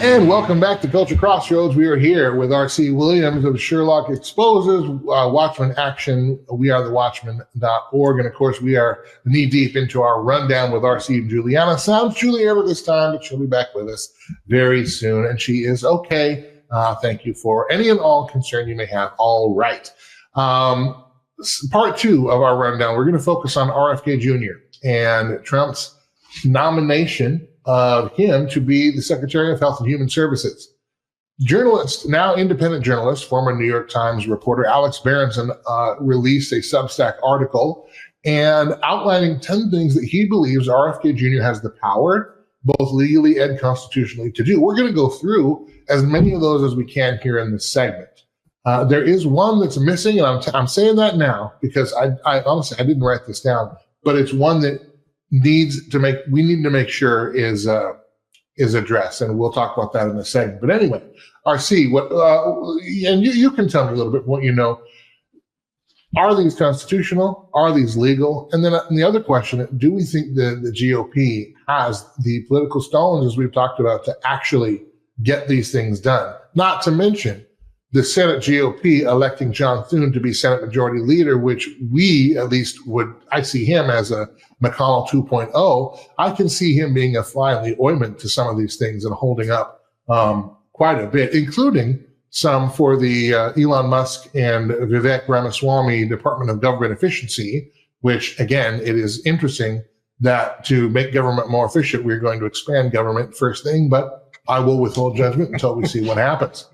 And welcome back to Culture Crossroads. We are here with RC Williams of Sherlock Exposes, Watchman Action. We are thewatchman.org. And of course, we are knee deep into our rundown with RC and Juliana. Sounds Juliana this time, but she'll be back with us very soon. And she is okay. Thank you for any and all concern you may have. All right. Part two of our rundown, we're going to focus on RFK Jr. and Trump's nomination of him to be the Secretary of Health and Human Services. Journalist, now independent journalist, former New York Times reporter Alex Berenson released a Substack article and outlining 10 things that he believes RFK Jr. has the power, both legally and constitutionally, to do. We're going to go through as many of those as we can here in this segment. There is one that's missing, and I'm saying that now because I honestly, I didn't write this down, but it's one that we need to make sure is addressed, and we'll talk about that in a second. But anyway, RC, and you can tell me a little bit what you know. Are these constitutional? Are these legal? And then the other question: do we think the GOP has the political stones, as we've talked about, to actually get these things done? Not to mention the Senate GOP electing John Thune to be Senate Majority Leader, which we at least I see him as a McConnell 2.0. I can see him being a fly in the ointment to some of these things and holding up quite a bit, including some for the Elon Musk and Vivek Ramaswamy Department of Government Efficiency, which, again, it is interesting that to make government more efficient, we're going to expand government first thing, but I will withhold judgment until we see what happens.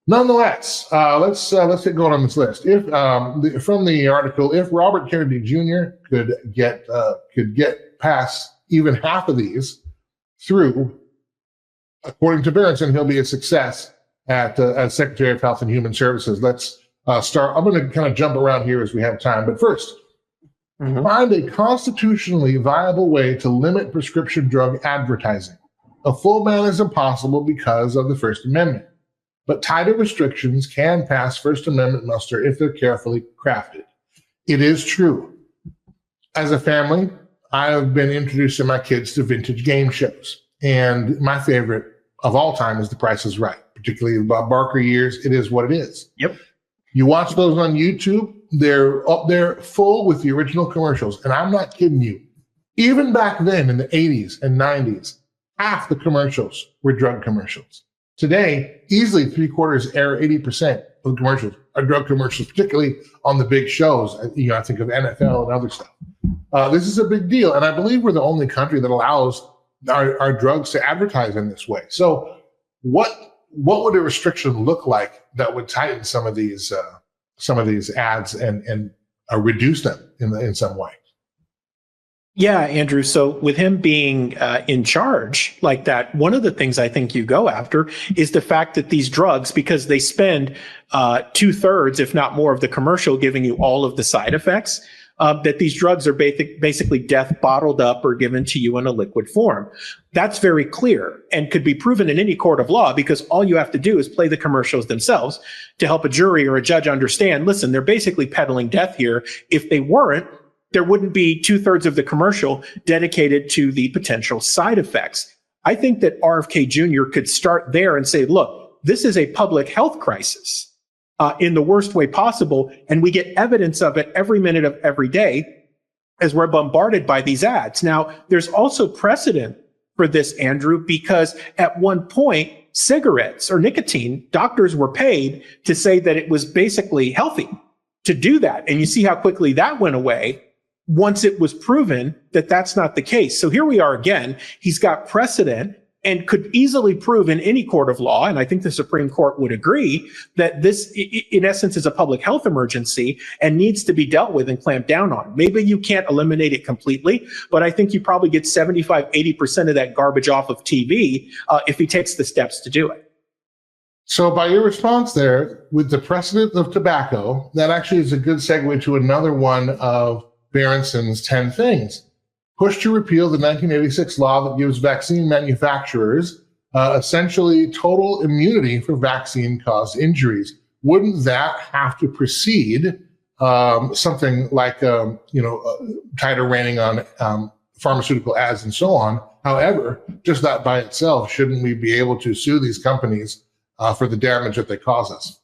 Nonetheless, let's get going on this list. If from the article, if Robert Kennedy Jr. could get past even half of these through, according to Berenson, he'll be a success as Secretary of Health and Human Services. Let's start. I'm going to kind of jump around here as we have time, but first, find a constitutionally viable way to limit prescription drug advertising. A full ban is impossible because of the First Amendment. But tighter restrictions can pass First Amendment muster if they're carefully crafted. It is true. As a family, I have been introducing my kids to vintage game shows. And my favorite of all time is The Price is Right, particularly the Bob Barker years. It is what it is. Yep. You watch those on YouTube, they're up there full with the original commercials. And I'm not kidding you. Even back then in the 80s and 90s, half the commercials were drug commercials. Today, easily 3/4 or 80% of the commercials are drug commercials, particularly on the big shows. I think of NFL and other stuff. This is a big deal, and I believe we're the only country that allows our drugs to advertise in this way. So, what would a restriction look like that would tighten some of these ads and reduce them in some way? Yeah, Andrew. So with him being in charge like that, one of the things I think you go after is the fact that these drugs, because they spend 2/3, if not more, of the commercial giving you all of the side effects, that these drugs are basically death bottled up or given to you in a liquid form. That's very clear and could be proven in any court of law because all you have to do is play the commercials themselves to help a jury or a judge understand, listen, they're basically peddling death here. If they weren't, there wouldn't be 2/3 of the commercial dedicated to the potential side effects. I think that RFK Jr. could start there and say, look, this is a public health crisis in the worst way possible. And we get evidence of it every minute of every day as we're bombarded by these ads. Now, there's also precedent for this, Andrew, because at one point, cigarettes or nicotine, doctors were paid to say that it was basically healthy to do that. And you see how quickly that went away once it was proven that that's not the case. So here we are again. He's got precedent and could easily prove in any court of law, and I think the Supreme Court would agree, that this, in essence, is a public health emergency and needs to be dealt with and clamped down on. Maybe you can't eliminate it completely, but I think you probably get 75-80% of that garbage off of TV if he takes the steps to do it. So by your response there, with the precedent of tobacco, that actually is a good segue to another one of Berenson's 10 things. Push to repeal the 1986 law that gives vaccine manufacturers essentially total immunity for vaccine-caused injuries. Wouldn't that have to precede something like tighter reining on pharmaceutical ads and so on However, just that by itself, shouldn't we be able to sue these companies for the damage that they cause us?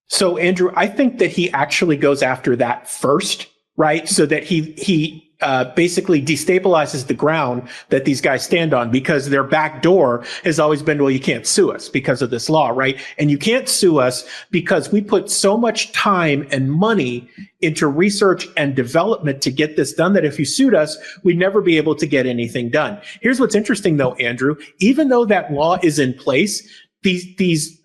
So, Andrew, I think that he actually goes after that first, right? So that he basically destabilizes the ground that these guys stand on, because their back door has always been, well, you can't sue us because of this law, right? And you can't sue us because we put so much time and money into research and development to get this done that if you sued us, we'd never be able to get anything done. Here's what's interesting, though, Andrew. Even though that law is in place, these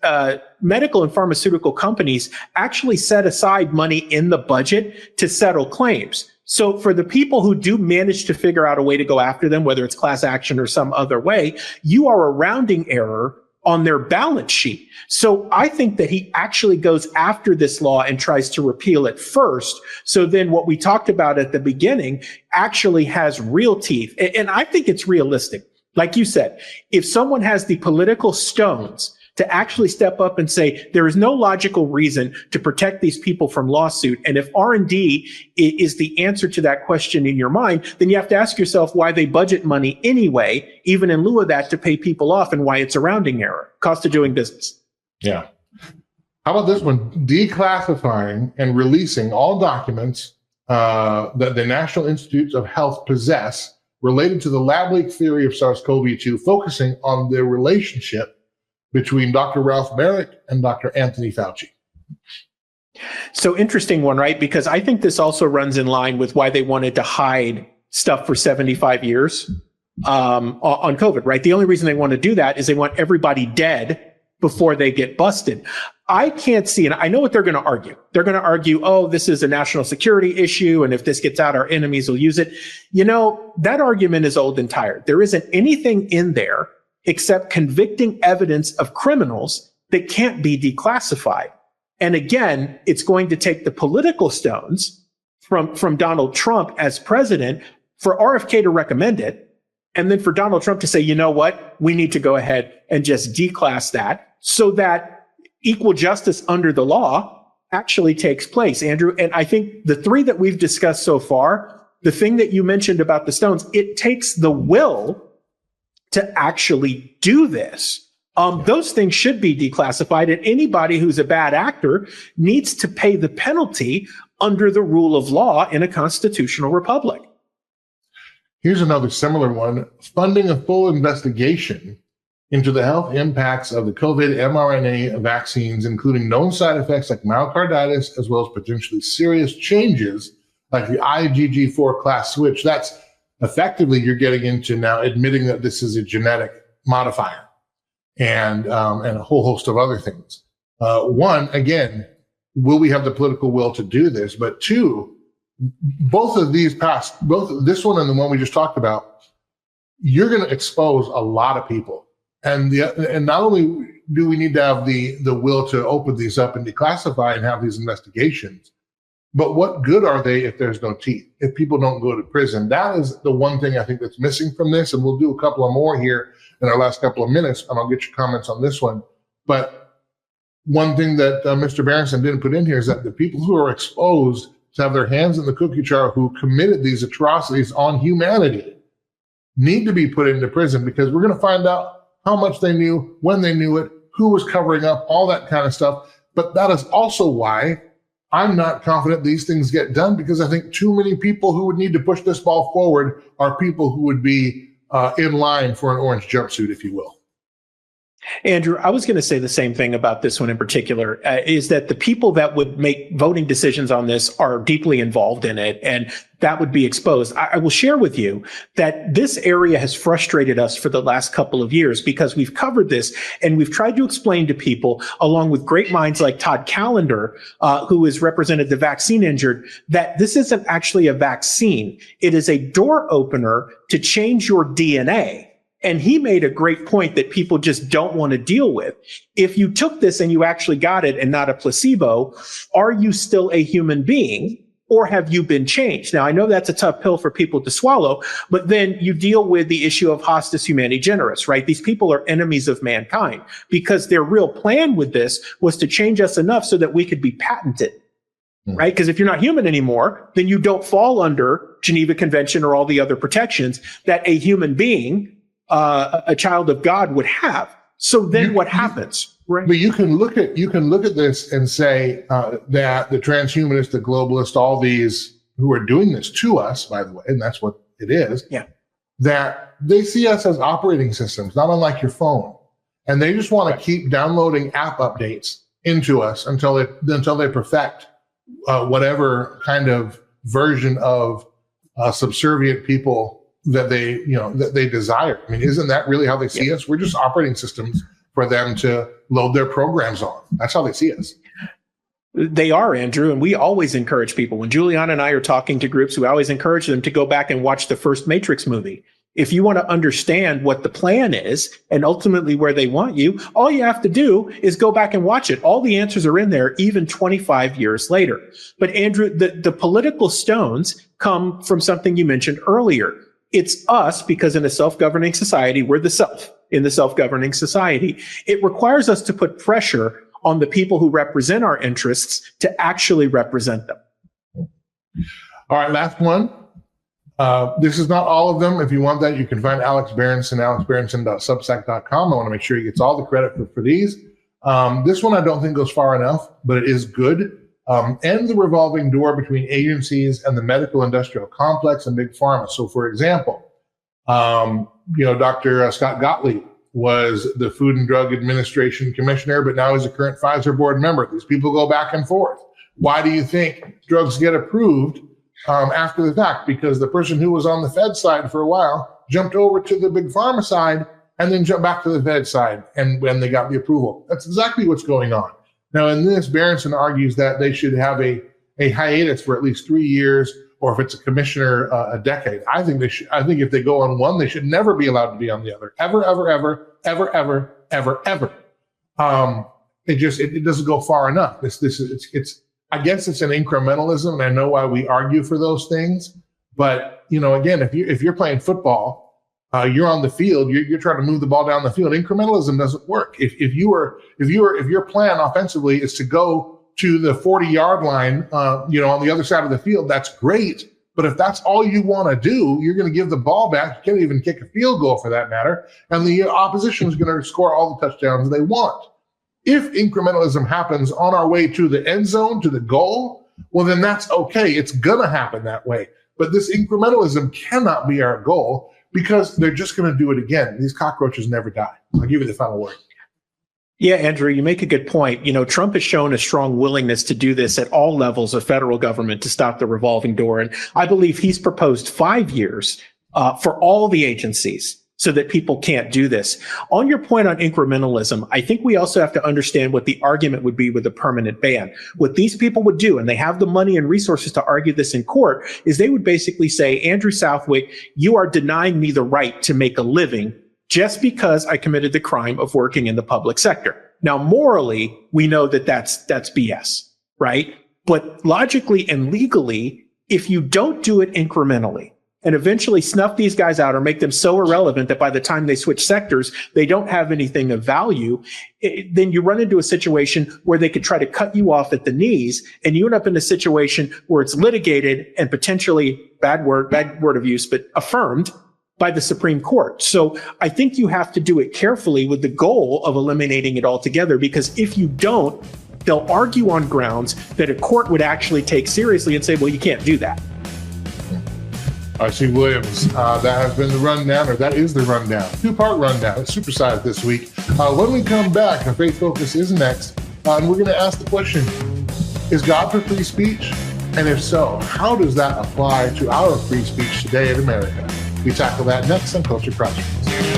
medical and pharmaceutical companies actually set aside money in the budget to settle claims. So for the people who do manage to figure out a way to go after them, whether it's class action or some other way, you are a rounding error on their balance sheet. So I think that he actually goes after this law and tries to repeal it first. So then what we talked about at the beginning actually has real teeth. And I think it's realistic. Like you said, if someone has the political stones to actually step up and say, there is no logical reason to protect these people from lawsuit, and if R&D is the answer to that question in your mind, then you have to ask yourself why they budget money anyway, even in lieu of that, to pay people off, and why it's a rounding error, cost of doing business. Yeah. How about this one? Declassifying and releasing all documents that the National Institutes of Health possess related to the lab leak theory of SARS-CoV-2, focusing on the relationship between Dr. Ralph Baric and Dr. Anthony Fauci. So interesting one, right? Because I think this also runs in line with why they wanted to hide stuff for 75 years on COVID, right? The only reason they want to do that is they want everybody dead before they get busted. I can't see, and I know what they're going to argue. They're going to argue, oh, this is a national security issue, and if this gets out, our enemies will use it. You know, that argument is old and tired. There isn't anything in there except convicting evidence of criminals that can't be declassified. And again, it's going to take the political stones from Donald Trump as president for RFK to recommend it, and then for Donald Trump to say, you know what, we need to go ahead and just declass that so that equal justice under the law actually takes place, Andrew. And I think the three that we've discussed so far, the thing that you mentioned about the stones, it takes the will to actually do this. Those things should be declassified, and anybody who's a bad actor needs to pay the penalty under the rule of law in a constitutional republic. Here's another similar one: funding a full investigation into the health impacts of the COVID mRNA vaccines, including known side effects like myocarditis, as well as potentially serious changes like the IgG4 class switch. That's effectively, you're getting into now admitting that this is a genetic modifier and a whole host of other things. One, again, will we have the political will to do this? But two, both this one and the one we just talked about, you're going to expose a lot of people. And not only do we need to have the will to open these up and declassify and have these investigations, but what good are they if there's no teeth, if people don't go to prison? That is the one thing I think that's missing from this. And we'll do a couple of more here in our last couple of minutes, and I'll get your comments on this one. But one thing that Mr. Berenson didn't put in here is that the people who are exposed to have their hands in the cookie jar, who committed these atrocities on humanity, need to be put into prison, because we're going to find out how much they knew, when they knew it, who was covering up, all that kind of stuff. But that is also why I'm not confident these things get done, because I think too many people who would need to push this ball forward are people who would be in line for an orange jumpsuit, if you will. Andrew, I was going to say the same thing about this one in particular, is that the people that would make voting decisions on this are deeply involved in it, and that would be exposed. I will share with you that this area has frustrated us for the last couple of years, because we've covered this and we've tried to explain to people, along with great minds like Todd Callender, who has represented the vaccine injured, that this isn't actually a vaccine. It is a door opener to change your DNA. And he made a great point that people just don't want to deal with. If you took this and you actually got it and not a placebo, are you still a human being, or have you been changed? Now, I know that's a tough pill for people to swallow, but then you deal with the issue of hostis humani generis, right? These people are enemies of mankind, because their real plan with this was to change us enough so that we could be patented. right? Because if you're not human anymore, then you don't fall under Geneva Convention or all the other protections that a human being, a child of God, would have. So then what happens? Right? But you can look at this and say that the transhumanists, the globalists, all these who are doing this to us, by the way, and that's what it is, that they see us as operating systems, not unlike your phone. And they just want to keep downloading app updates into us until they perfect whatever kind of version of subservient people that they desire. I mean, isn't that really how they see us? We're just operating systems for them to load their programs on. That's how they see us. They are, Andrew, and we always encourage people. When Juliana and I are talking to groups, we always encourage them to go back and watch the first Matrix movie. If you want to understand what the plan is and ultimately where they want you, all you have to do is go back and watch it. All the answers are in there, even 25 years later. But Andrew, the political stones come from something you mentioned earlier. It's us, because in a self-governing society, we're the self in the self-governing society. It requires us to put pressure on the people who represent our interests to actually represent them. All right, last one. This is not all of them. If you want that, you can find Alex Berenson, alexberenson.substack.com. I want to make sure he gets all the credit for these. This one I don't think goes far enough, but it is good. End the revolving door between agencies and the medical industrial complex and big pharma. So, for example, Dr. Scott Gottlieb was the Food and Drug Administration commissioner, but now he's a current Pfizer board member. These people go back and forth. Why do you think drugs get approved after the fact? Because the person who was on the Fed side for a while jumped over to the big pharma side and then jumped back to the Fed side, and when they got the approval. That's exactly what's going on. Now, in this, Berenson argues that they should have a hiatus for at least 3 years, or if it's a commissioner, a decade. I think if they go on one, they should never be allowed to be on the other. Ever. It doesn't go far enough. I guess it's an incrementalism, and I know why we argue for those things. But again, if you're playing football, you're on the field, you're trying to move the ball down the field. Incrementalism doesn't work. If your plan offensively is to go to the 40-yard line, on the other side of the field, that's great. But if that's all you want to do, you're going to give the ball back. You can't even kick a field goal for that matter. And the opposition is going to score all the touchdowns they want. If incrementalism happens on our way to the end zone, to the goal, well, then that's okay. It's going to happen that way. But this incrementalism cannot be our goal, because they're just going to do it again. These cockroaches never die. I'll give you the final word. Yeah, Andrew, you make a good point. Trump has shown a strong willingness to do this at all levels of federal government to stop the revolving door. And I believe he's proposed 5 years for all the agencies so that people can't do this. On your point on incrementalism, I think we also have to understand what the argument would be with a permanent ban. What these people would do, and they have the money and resources to argue this in court, is they would basically say, Andrew Southwick, you are denying me the right to make a living just because I committed the crime of working in the public sector. Now, morally, we know that that's BS, right? But logically and legally, if you don't do it incrementally and eventually snuff these guys out or make them so irrelevant that by the time they switch sectors, they don't have anything of value, then you run into a situation where they could try to cut you off at the knees, and you end up in a situation where it's litigated and potentially, bad word of use, but affirmed by the Supreme Court. So I think you have to do it carefully with the goal of eliminating it altogether, because if you don't, they'll argue on grounds that a court would actually take seriously and say, well, you can't do that. RC Williams, that has been the rundown, or that is the rundown. 2-part rundown. It's supersized this week. When we come back, our Faith Focus is next, and we're going to ask the question, is God for free speech? And if so, how does that apply to our free speech today in America? We tackle that next on Culture Crossroads.